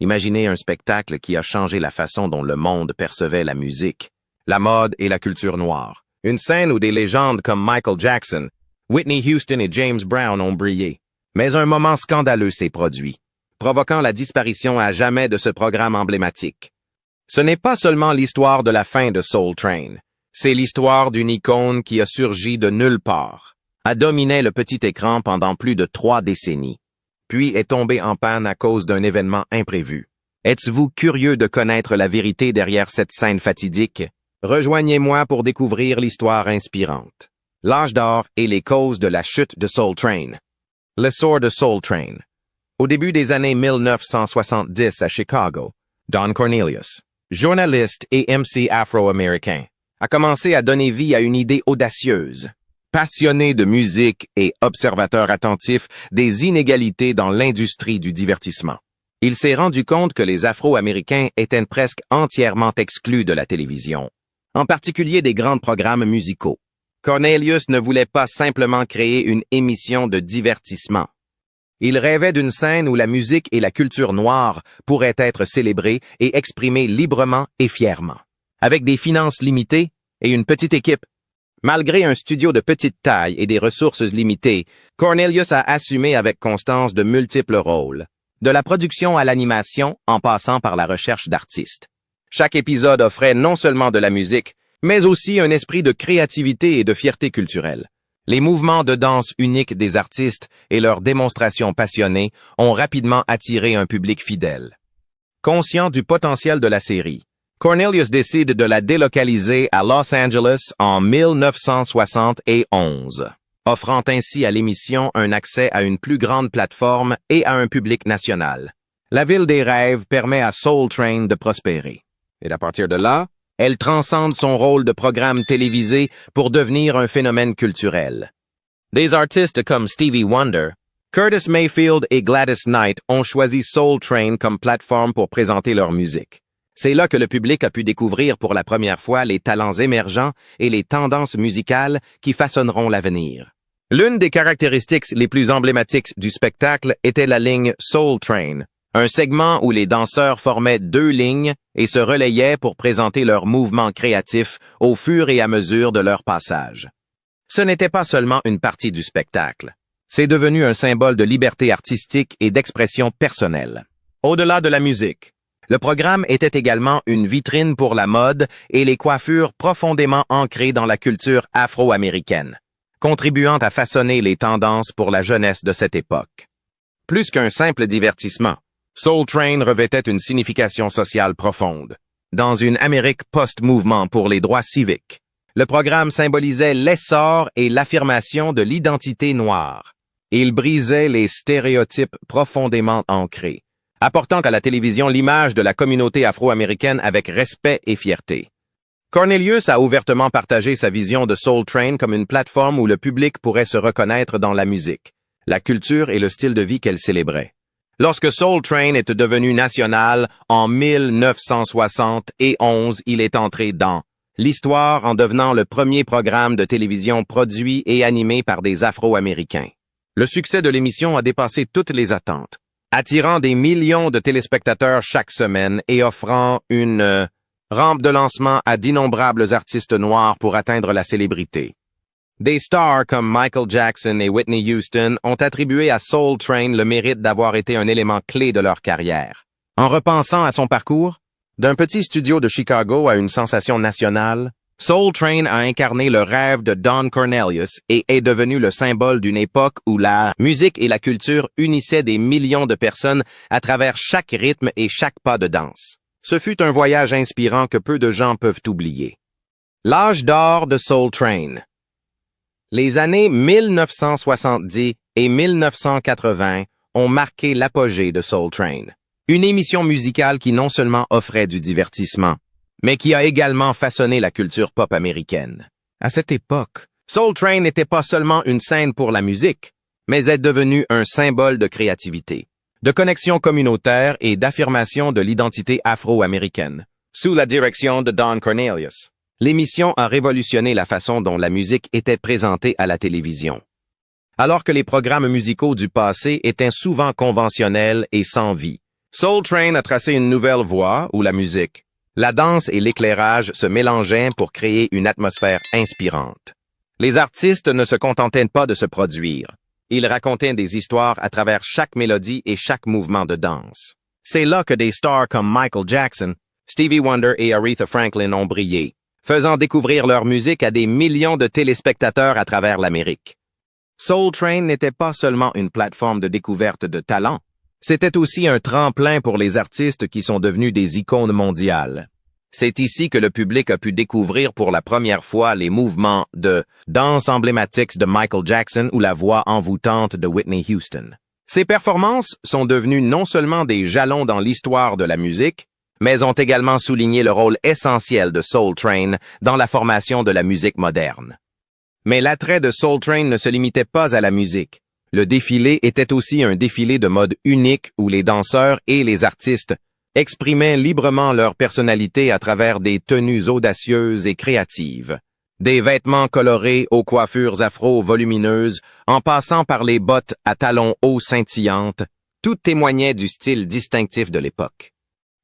Imaginez un spectacle qui a changé la façon dont le monde percevait la musique, la mode et la culture noire. Une scène où des légendes comme Michael Jackson, Whitney Houston et James Brown ont brillé. Mais un moment scandaleux s'est produit, provoquant la disparition à jamais de ce programme emblématique. Ce n'est pas seulement l'histoire de la fin de Soul Train, c'est l'histoire d'une icône qui a surgi de nulle part, a dominé le petit écran pendant plus de 3 décennies, puis est tombée en panne à cause d'un événement imprévu. Êtes-vous curieux de connaître la vérité derrière cette scène fatidique? Rejoignez-moi pour découvrir l'histoire inspirante. L'âge d'or et les causes de la chute de Soul Train. L'essor de Soul Train. Au début des années 1970 à Chicago, Don Cornelius, journaliste et MC afro-américain, a commencé à donner vie à une idée audacieuse. Passionné de musique et observateur attentif des inégalités dans l'industrie du divertissement. Il s'est rendu compte que les Afro-Américains étaient presque entièrement exclus de la télévision, en particulier des grands programmes musicaux. Cornelius ne voulait pas simplement créer une émission de divertissement. Il rêvait d'une scène où la musique et la culture noire pourraient être célébrées et exprimées librement et fièrement. Avec des finances limitées et une petite équipe, malgré un studio de petite taille et des ressources limitées, Cornelius a assumé avec constance de multiples rôles, de la production à l'animation en passant par la recherche d'artistes. Chaque épisode offrait non seulement de la musique, mais aussi un esprit de créativité et de fierté culturelle. Les mouvements de danse uniques des artistes et leurs démonstrations passionnées ont rapidement attiré un public fidèle. Conscient du potentiel de la série, Cornelius décide de la délocaliser à Los Angeles en 1971, offrant ainsi à l'émission un accès à une plus grande plateforme et à un public national. La ville des rêves permet à Soul Train de prospérer. Et à partir de là, elle transcende son rôle de programme télévisé pour devenir un phénomène culturel. Des artistes comme Stevie Wonder, Curtis Mayfield et Gladys Knight ont choisi Soul Train comme plateforme pour présenter leur musique. C'est là que le public a pu découvrir pour la première fois les talents émergents et les tendances musicales qui façonneront l'avenir. L'une des caractéristiques les plus emblématiques du spectacle était la ligne Soul Train, un segment où les danseurs formaient 2 lignes et se relayaient pour présenter leurs mouvements créatifs au fur et à mesure de leur passage. Ce n'était pas seulement une partie du spectacle. C'est devenu un symbole de liberté artistique et d'expression personnelle. Au-delà de la musique, le programme était également une vitrine pour la mode et les coiffures profondément ancrées dans la culture afro-américaine, contribuant à façonner les tendances pour la jeunesse de cette époque. Plus qu'un simple divertissement, Soul Train revêtait une signification sociale profonde. Dans une Amérique post-mouvement pour les droits civiques, le programme symbolisait l'essor et l'affirmation de l'identité noire. Il brisait les stéréotypes profondément ancrés, apportant à la télévision l'image de la communauté afro-américaine avec respect et fierté. Cornelius a ouvertement partagé sa vision de Soul Train comme une plateforme où le public pourrait se reconnaître dans la musique, la culture et le style de vie qu'elle célébrait. Lorsque Soul Train est devenu national en 1971, il est entré dans l'histoire en devenant le premier programme de télévision produit et animé par des Afro-Américains. Le succès de l'émission a dépassé toutes les attentes, attirant des millions de téléspectateurs chaque semaine et offrant une rampe de lancement à d'innombrables artistes noirs pour atteindre la célébrité. Des stars comme Michael Jackson et Whitney Houston ont attribué à Soul Train le mérite d'avoir été un élément clé de leur carrière. En repensant à son parcours, d'un petit studio de Chicago à une sensation nationale, Soul Train a incarné le rêve de Don Cornelius et est devenu le symbole d'une époque où la musique et la culture unissaient des millions de personnes à travers chaque rythme et chaque pas de danse. Ce fut un voyage inspirant que peu de gens peuvent oublier. L'âge d'or de Soul Train. Les années 1970 et 1980 ont marqué l'apogée de Soul Train, une émission musicale qui non seulement offrait du divertissement, mais qui a également façonné la culture pop américaine. À cette époque, Soul Train n'était pas seulement une scène pour la musique, mais est devenu un symbole de créativité, de connexion communautaire et d'affirmation de l'identité afro-américaine. Sous la direction de Don Cornelius, l'émission a révolutionné la façon dont la musique était présentée à la télévision. Alors que les programmes musicaux du passé étaient souvent conventionnels et sans vie, Soul Train a tracé une nouvelle voie où la musique, la danse et l'éclairage se mélangeaient pour créer une atmosphère inspirante. Les artistes ne se contentaient pas de se produire. Ils racontaient des histoires à travers chaque mélodie et chaque mouvement de danse. C'est là que des stars comme Michael Jackson, Stevie Wonder et Aretha Franklin ont brillé, faisant découvrir leur musique à des millions de téléspectateurs à travers l'Amérique. Soul Train n'était pas seulement une plateforme de découverte de talents, c'était aussi un tremplin pour les artistes qui sont devenus des icônes mondiales. C'est ici que le public a pu découvrir pour la première fois les mouvements de danse emblématiques de Michael Jackson ou la voix envoûtante de Whitney Houston. Ces performances sont devenues non seulement des jalons dans l'histoire de la musique, mais ont également souligné le rôle essentiel de Soul Train dans la formation de la musique moderne. Mais l'attrait de Soul Train ne se limitait pas à la musique. Le défilé était aussi un défilé de mode unique où les danseurs et les artistes exprimaient librement leur personnalité à travers des tenues audacieuses et créatives. Des vêtements colorés aux coiffures afro-volumineuses, en passant par les bottes à talons hauts scintillantes, tout témoignait du style distinctif de l'époque.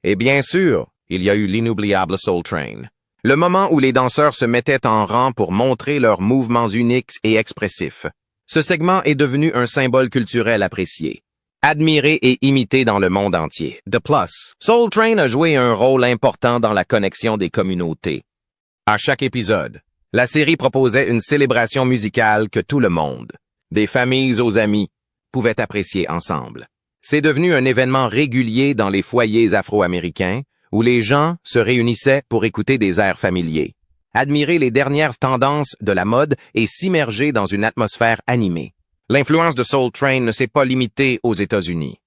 Et bien sûr, il y a eu l'inoubliable Soul Train, le moment où les danseurs se mettaient en rang pour montrer leurs mouvements uniques et expressifs. Ce segment est devenu un symbole culturel apprécié, admiré et imité dans le monde entier. De plus, Soul Train a joué un rôle important dans la connexion des communautés. À chaque épisode, la série proposait une célébration musicale que tout le monde, des familles aux amis, pouvaient apprécier ensemble. C'est devenu un événement régulier dans les foyers afro-américains où les gens se réunissaient pour écouter des airs familiers, admirer les dernières tendances de la mode et s'immerger dans une atmosphère animée. L'influence de Soul Train ne s'est pas limitée aux États-Unis.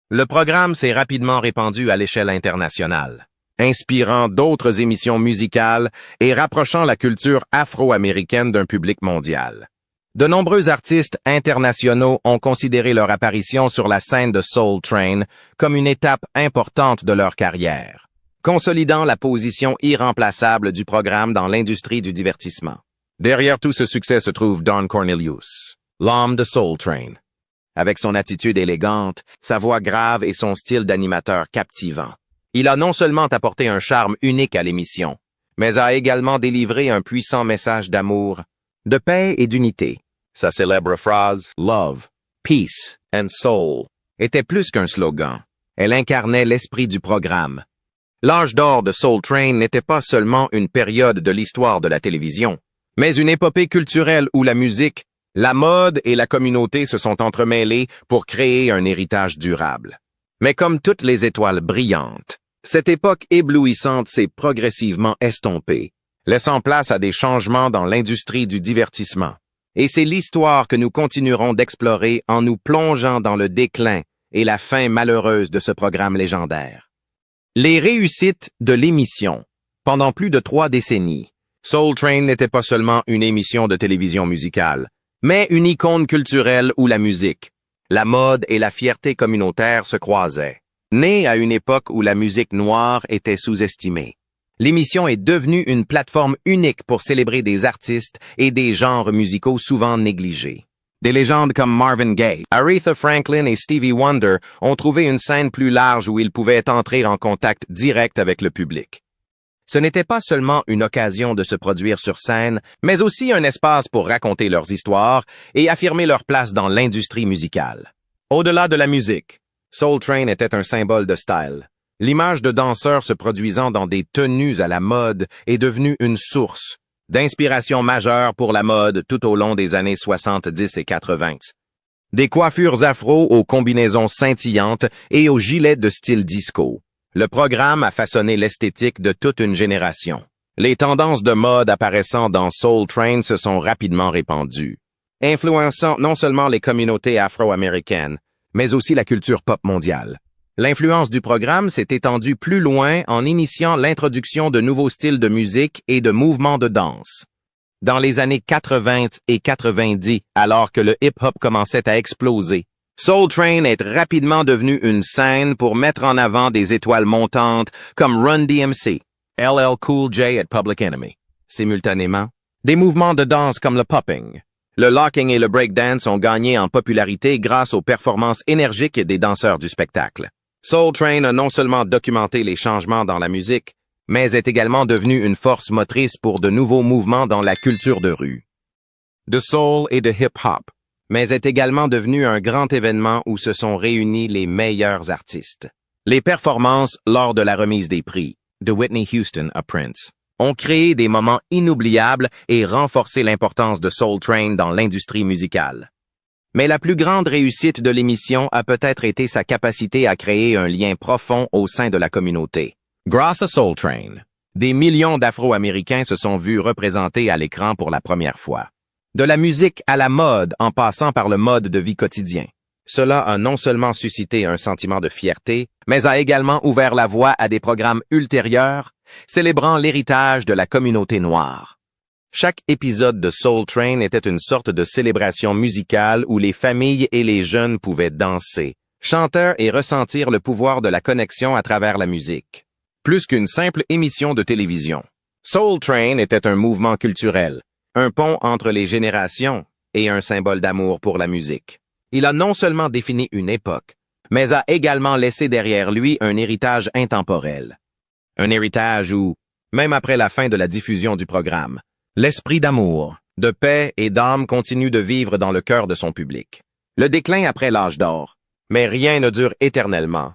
Le programme s'est rapidement répandu à l'échelle internationale, inspirant d'autres émissions musicales et rapprochant la culture afro-américaine d'un public mondial. De nombreux artistes internationaux ont considéré leur apparition sur la scène de Soul Train comme une étape importante de leur carrière, consolidant la position irremplaçable du programme dans l'industrie du divertissement. Derrière tout ce succès se trouve Don Cornelius, l'âme de Soul Train. Avec son attitude élégante, sa voix grave et son style d'animateur captivant, il a non seulement apporté un charme unique à l'émission, mais a également délivré un puissant message d'amour, de paix et d'unité. Sa célèbre phrase « Love, Peace and Soul » était plus qu'un slogan. Elle incarnait l'esprit du programme. L'âge d'or de Soul Train n'était pas seulement une période de l'histoire de la télévision, mais une épopée culturelle où la musique, la mode et la communauté se sont entremêlées pour créer un héritage durable. Mais comme toutes les étoiles brillantes, cette époque éblouissante s'est progressivement estompée, laissant place à des changements dans l'industrie du divertissement. Et c'est l'histoire que nous continuerons d'explorer en nous plongeant dans le déclin et la fin malheureuse de ce programme légendaire. Les réussites de l'émission. Pendant plus de 3 décennies, Soul Train n'était pas seulement une émission de télévision musicale, mais une icône culturelle où la musique, la mode et la fierté communautaire se croisaient. Née à une époque où la musique noire était sous-estimée, l'émission est devenue une plateforme unique pour célébrer des artistes et des genres musicaux souvent négligés. Des légendes comme Marvin Gaye, Aretha Franklin et Stevie Wonder ont trouvé une scène plus large où ils pouvaient entrer en contact direct avec le public. Ce n'était pas seulement une occasion de se produire sur scène, mais aussi un espace pour raconter leurs histoires et affirmer leur place dans l'industrie musicale. Au-delà de la musique, Soul Train était un symbole de style. L'image de danseurs se produisant dans des tenues à la mode est devenue une source d'inspiration majeure pour la mode tout au long des années 70 et 80. Des coiffures afro aux combinaisons scintillantes et aux gilets de style disco. Le programme a façonné l'esthétique de toute une génération. Les tendances de mode apparaissant dans Soul Train se sont rapidement répandues, influençant non seulement les communautés afro-américaines, mais aussi la culture pop mondiale. L'influence du programme s'est étendue plus loin en initiant l'introduction de nouveaux styles de musique et de mouvements de danse. Dans les années 80 et 90, alors que le hip-hop commençait à exploser, Soul Train est rapidement devenu une scène pour mettre en avant des étoiles montantes comme Run DMC, LL Cool J et Public Enemy. Simultanément, des mouvements de danse comme le popping, le locking et le breakdance ont gagné en popularité grâce aux performances énergiques des danseurs du spectacle. Soul Train a non seulement documenté les changements dans la musique, mais est également devenu une force motrice pour de nouveaux mouvements dans la culture de rue, de soul et de hip-hop, mais est également devenu un grand événement où se sont réunis les meilleurs artistes. Les performances lors de la remise des prix, de Whitney Houston à Prince, ont créé des moments inoubliables et renforcé l'importance de Soul Train dans l'industrie musicale. Mais la plus grande réussite de l'émission a peut-être été sa capacité à créer un lien profond au sein de la communauté. Grâce à Soul Train, des millions d'Afro-Américains se sont vus représentés à l'écran pour la première fois. De la musique à la mode en passant par le mode de vie quotidien. Cela a non seulement suscité un sentiment de fierté, mais a également ouvert la voie à des programmes ultérieurs, célébrant l'héritage de la communauté noire. Chaque épisode de Soul Train était une sorte de célébration musicale où les familles et les jeunes pouvaient danser, chanter et ressentir le pouvoir de la connexion à travers la musique. Plus qu'une simple émission de télévision. Soul Train était un mouvement culturel, un pont entre les générations et un symbole d'amour pour la musique. Il a non seulement défini une époque, mais a également laissé derrière lui un héritage intemporel. Un héritage où, même après la fin de la diffusion du programme, l'esprit d'amour, de paix et d'âme continue de vivre dans le cœur de son public. Le déclin après l'âge d'or, mais rien ne dure éternellement.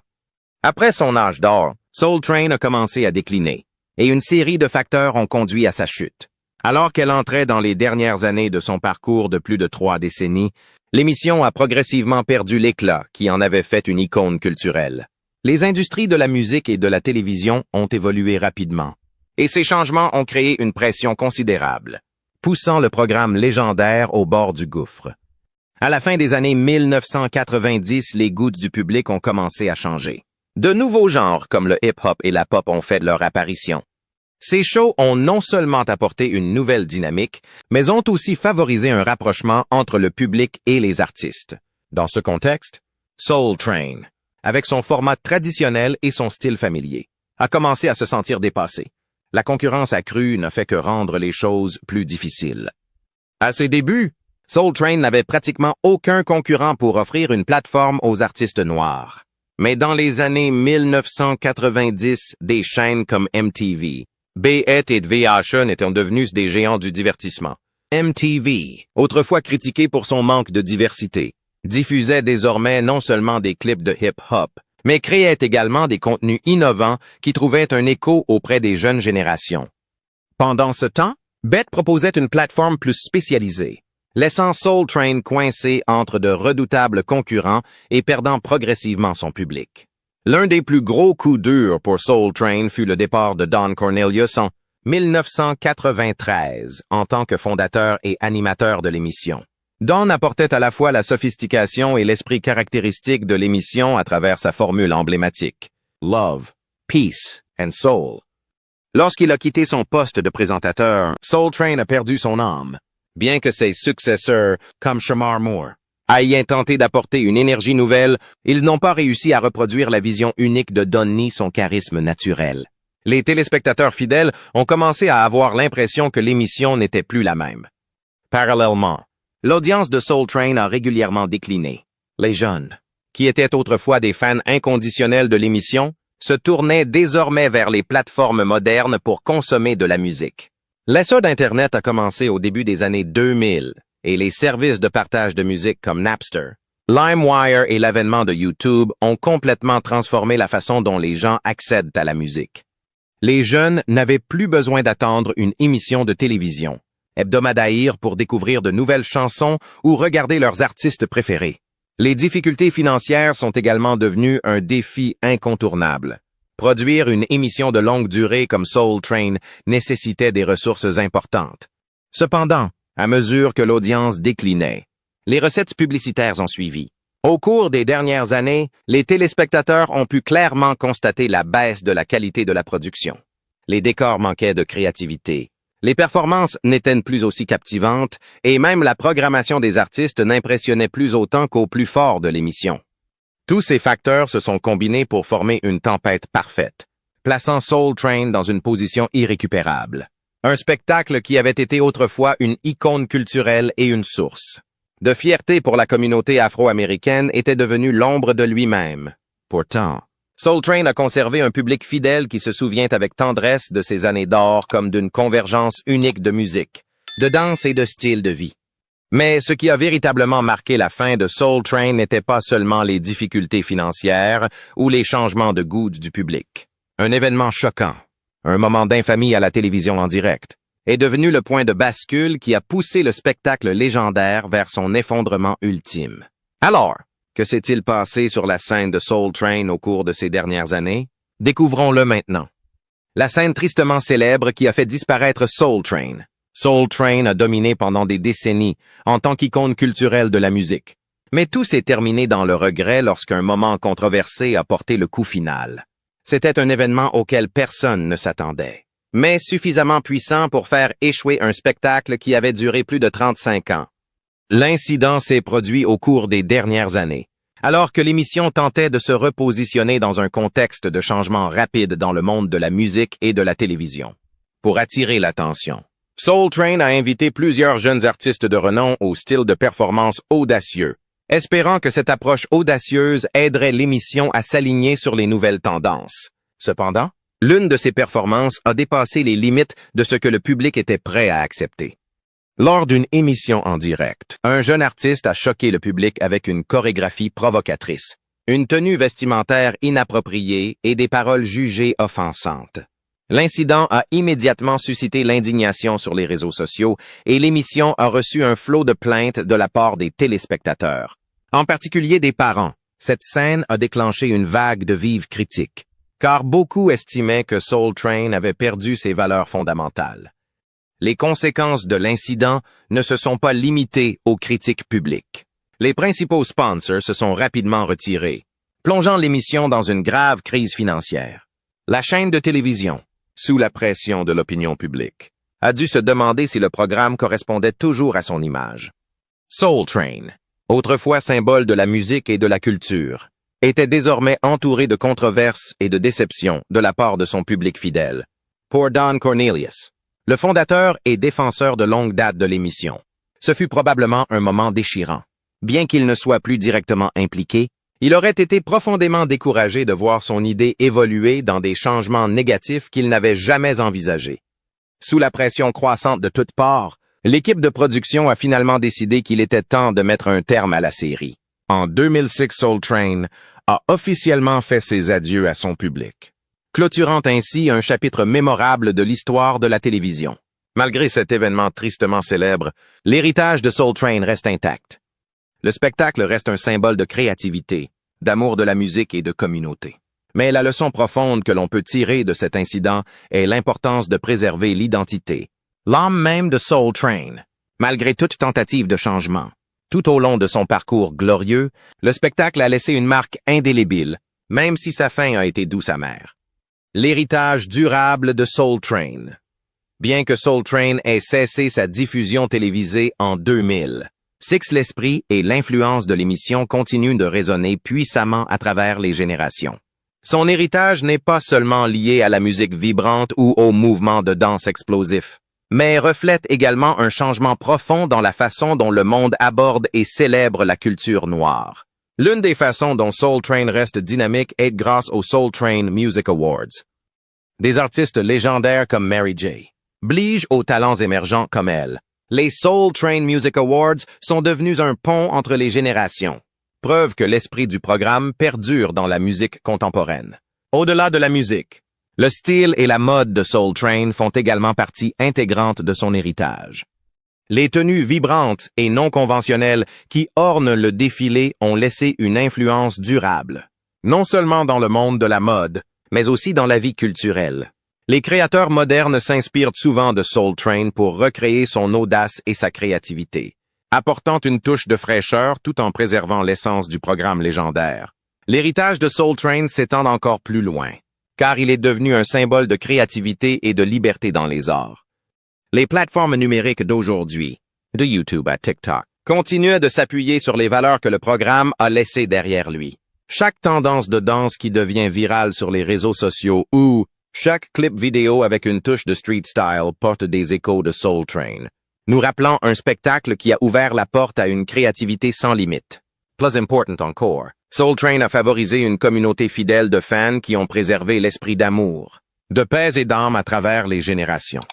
Après son âge d'or, Soul Train a commencé à décliner, et une série de facteurs ont conduit à sa chute. Alors qu'elle entrait dans les dernières années de son parcours de plus de 3 décennies, l'émission a progressivement perdu l'éclat qui en avait fait une icône culturelle. Les industries de la musique et de la télévision ont évolué rapidement, et ces changements ont créé une pression considérable, poussant le programme légendaire au bord du gouffre. À la fin des années 1990, les goûts du public ont commencé à changer. De nouveaux genres comme le hip-hop et la pop ont fait leur apparition. Ces shows ont non seulement apporté une nouvelle dynamique, mais ont aussi favorisé un rapprochement entre le public et les artistes. Dans ce contexte, Soul Train, avec son format traditionnel et son style familier, a commencé à se sentir dépassé. La concurrence accrue n'a fait que rendre les choses plus difficiles. À ses débuts, Soul Train n'avait pratiquement aucun concurrent pour offrir une plateforme aux artistes noirs. Mais dans les années 1990, des chaînes comme MTV, BET et VH1 étaient devenus des géants du divertissement. MTV, autrefois critiqué pour son manque de diversité, diffusait désormais non seulement des clips de hip-hop, mais créait également des contenus innovants qui trouvaient un écho auprès des jeunes générations. Pendant ce temps, BET proposait une plateforme plus spécialisée, laissant Soul Train coincé entre de redoutables concurrents et perdant progressivement son public. L'un des plus gros coups durs pour Soul Train fut le départ de Don Cornelius en 1993 en tant que fondateur et animateur de l'émission. Don apportait à la fois la sophistication et l'esprit caractéristique de l'émission à travers sa formule emblématique « Love, Peace and Soul ». Lorsqu'il a quitté son poste de présentateur, Soul Train a perdu son âme, bien que ses successeurs, comme Shamar Moore, ayant tenté d'apporter une énergie nouvelle, ils n'ont pas réussi à reproduire la vision unique de Don ni son charisme naturel. Les téléspectateurs fidèles ont commencé à avoir l'impression que l'émission n'était plus la même. Parallèlement, l'audience de Soul Train a régulièrement décliné. Les jeunes, qui étaient autrefois des fans inconditionnels de l'émission, se tournaient désormais vers les plateformes modernes pour consommer de la musique. L'essor d'Internet a commencé au début des années 2000 et les services de partage de musique comme Napster, LimeWire et l'avènement de YouTube ont complètement transformé la façon dont les gens accèdent à la musique. Les jeunes n'avaient plus besoin d'attendre une émission de télévision hebdomadaire pour découvrir de nouvelles chansons ou regarder leurs artistes préférés. Les difficultés financières sont également devenues un défi incontournable. Produire une émission de longue durée comme Soul Train nécessitait des ressources importantes. Cependant, à mesure que l'audience déclinait, les recettes publicitaires ont suivi. Au cours des dernières années, les téléspectateurs ont pu clairement constater la baisse de la qualité de la production. Les décors manquaient de créativité. Les performances n'étaient plus aussi captivantes et même la programmation des artistes n'impressionnait plus autant qu'au plus fort de l'émission. Tous ces facteurs se sont combinés pour former une tempête parfaite, plaçant Soul Train dans une position irrécupérable. Un spectacle qui avait été autrefois une icône culturelle et une source de fierté pour la communauté afro-américaine était devenu l'ombre de lui-même. Pourtant, Soul Train a conservé un public fidèle qui se souvient avec tendresse de ses années d'or comme d'une convergence unique de musique, de danse et de style de vie. Mais ce qui a véritablement marqué la fin de Soul Train n'était pas seulement les difficultés financières ou les changements de goût du public. Un événement choquant, un moment d'infamie à la télévision en direct, est devenu le point de bascule qui a poussé le spectacle légendaire vers son effondrement ultime. Alors, que s'est-il passé sur la scène de Soul Train au cours de ces dernières années? Découvrons-le maintenant. La scène tristement célèbre qui a fait disparaître Soul Train. Soul Train a dominé pendant des décennies en tant qu'icône culturelle de la musique. Mais tout s'est terminé dans le regret lorsqu'un moment controversé a porté le coup final. C'était un événement auquel personne ne s'attendait, mais suffisamment puissant pour faire échouer un spectacle qui avait duré plus de 35 ans. L'incident s'est produit au cours des dernières années, alors que l'émission tentait de se repositionner dans un contexte de changement rapide dans le monde de la musique et de la télévision. Pour attirer l'attention, Soul Train a invité plusieurs jeunes artistes de renom au style de performance audacieux, espérant que cette approche audacieuse aiderait l'émission à s'aligner sur les nouvelles tendances. Cependant, l'une de ces performances a dépassé les limites de ce que le public était prêt à accepter. Lors d'une émission en direct, un jeune artiste a choqué le public avec une chorégraphie provocatrice, une tenue vestimentaire inappropriée et des paroles jugées offensantes. L'incident a immédiatement suscité l'indignation sur les réseaux sociaux et l'émission a reçu un flot de plaintes de la part des téléspectateurs, en particulier des parents. Cette scène a déclenché une vague de vives critiques, car beaucoup estimaient que Soul Train avait perdu ses valeurs fondamentales. Les conséquences de l'incident ne se sont pas limitées aux critiques publiques. Les principaux sponsors se sont rapidement retirés, plongeant l'émission dans une grave crise financière. La chaîne de télévision, sous la pression de l'opinion publique, a dû se demander si le programme correspondait toujours à son image. Soul Train, autrefois symbole de la musique et de la culture, était désormais entouré de controverses et de déceptions de la part de son public fidèle. Pour Don Cornelius, le fondateur et défenseur de longue date de l'émission, ce fut probablement un moment déchirant. Bien qu'il ne soit plus directement impliqué, il aurait été profondément découragé de voir son idée évoluer dans des changements négatifs qu'il n'avait jamais envisagés. Sous la pression croissante de toutes parts, l'équipe de production a finalement décidé qu'il était temps de mettre un terme à la série. En 2006, Soul Train a officiellement fait ses adieux à son public, clôturant ainsi un chapitre mémorable de l'histoire de la télévision. Malgré cet événement tristement célèbre, l'héritage de Soul Train reste intact. Le spectacle reste un symbole de créativité, d'amour de la musique et de communauté. Mais la leçon profonde que l'on peut tirer de cet incident est l'importance de préserver l'identité, l'âme même de Soul Train. Malgré toute tentative de changement, tout au long de son parcours glorieux, le spectacle a laissé une marque indélébile, même si sa fin a été douce amère. L'héritage durable de Soul Train. Bien que Soul Train ait cessé sa diffusion télévisée en 2000, Six l'esprit et l'influence de l'émission continuent de résonner puissamment à travers les générations. Son héritage n'est pas seulement lié à la musique vibrante ou au mouvement de danse explosif, mais reflète également un changement profond dans la façon dont le monde aborde et célèbre la culture noire. L'une des façons dont Soul Train reste dynamique est grâce aux Soul Train Music Awards. Des artistes légendaires comme Mary J. Blige aux talents émergents comme elle. Les Soul Train Music Awards sont devenus un pont entre les générations, preuve que l'esprit du programme perdure dans la musique contemporaine. Au-delà de la musique, le style et la mode de Soul Train font également partie intégrante de son héritage. Les tenues vibrantes et non conventionnelles qui ornent le défilé ont laissé une influence durable, non seulement dans le monde de la mode, mais aussi dans la vie culturelle. Les créateurs modernes s'inspirent souvent de Soul Train pour recréer son audace et sa créativité, apportant une touche de fraîcheur tout en préservant l'essence du programme légendaire. L'héritage de Soul Train s'étend encore plus loin, car il est devenu un symbole de créativité et de liberté dans les arts. Les plateformes numériques d'aujourd'hui, de YouTube à TikTok, continuent de s'appuyer sur les valeurs que le programme a laissées derrière lui. Chaque tendance de danse qui devient virale sur les réseaux sociaux ou chaque clip vidéo avec une touche de street style porte des échos de Soul Train, nous rappelant un spectacle qui a ouvert la porte à une créativité sans limite. Plus important encore, Soul Train a favorisé une communauté fidèle de fans qui ont préservé l'esprit d'amour, de paix et d'âme à travers les générations.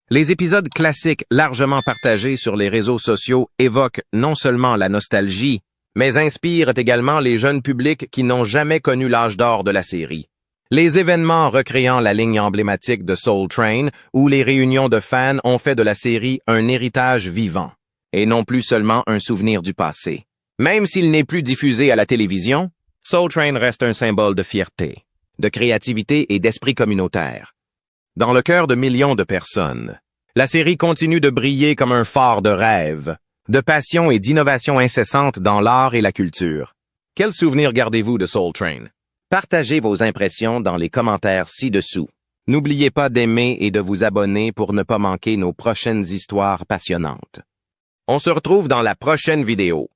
Les épisodes classiques largement partagés sur les réseaux sociaux évoquent non seulement la nostalgie, mais inspirent également les jeunes publics qui n'ont jamais connu l'âge d'or de la série. Les événements recréant la ligne emblématique de Soul Train ou les réunions de fans ont fait de la série un héritage vivant, et non plus seulement un souvenir du passé. Même s'il n'est plus diffusé à la télévision, Soul Train reste un symbole de fierté, de créativité et d'esprit communautaire. Dans le cœur de millions de personnes, la série continue de briller comme un phare de rêve, de passion et d'innovation incessante dans l'art et la culture. Quel souvenir gardez-vous de Soul Train? Partagez vos impressions dans les commentaires ci-dessous. N'oubliez pas d'aimer et de vous abonner pour ne pas manquer nos prochaines histoires passionnantes. On se retrouve dans la prochaine vidéo.